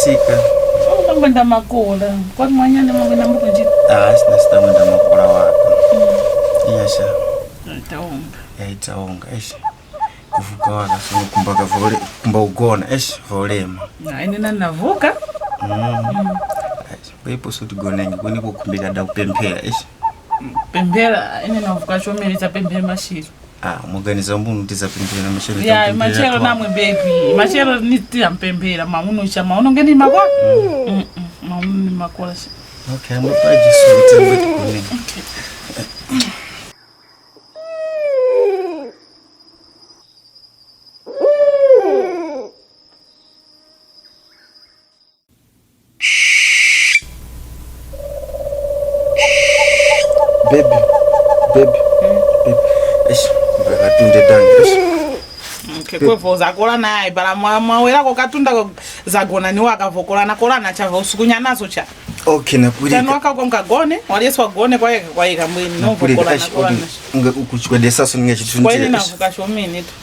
sika. Ngwenda makola. Kwa mwanyane ngwenda mbuko njito. Sina sita ngwenda makola wako. Iyasha. Itaonga. Kuvuka waka sino kumbaka vole. Kumba ugona. Volema. Ine navuka. Baipo so tugonengi. Kuni kukumbika da upempera. Pempera. Ine navuka chomeli za pempera mashiru. Mwaganiza mbunu tiza pempera mashelo. Ya, machelo namwe baby. Machelo nitira mpempera. Mamuno isha mamuno ngeni makwa? Mamuno ni makola shi. Okay, mwapaji suwita mwetu kune. Okay. Baby. Bakatunde dangi. Kwevo zakola naye bala mwawela ko katunda zagona ni wakavokola nakola na chava usukunya nazo cha. Okay, napulika. Tano waka konka gone, walieswa gone kwa yeka mwini no vokola nakola. Unga ukuchukua desaso ninge chitunje. Kwa yini navuka shomini tu.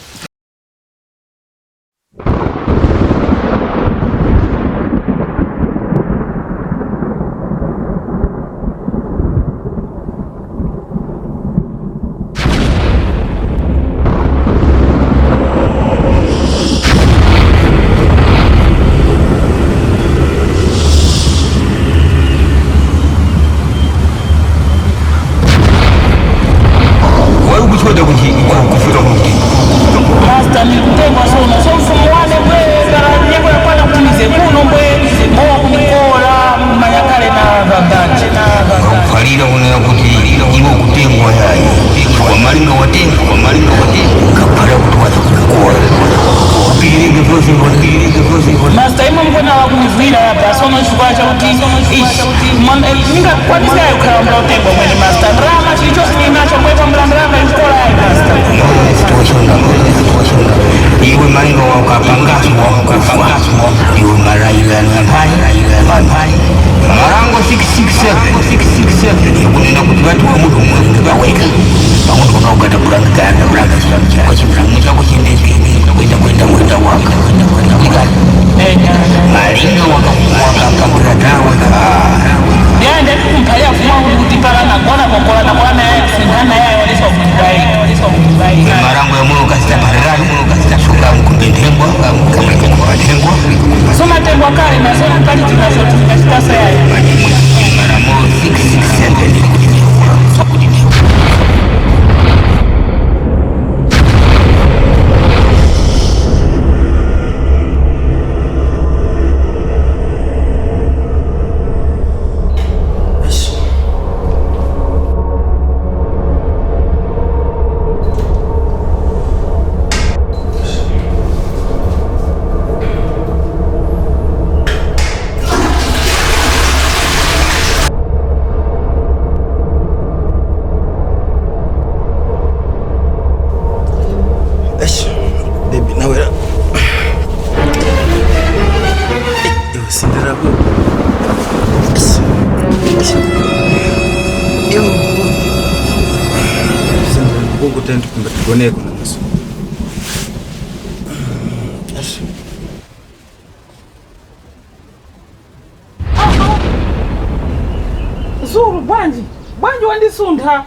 Zulu, Bwanji wandisunda.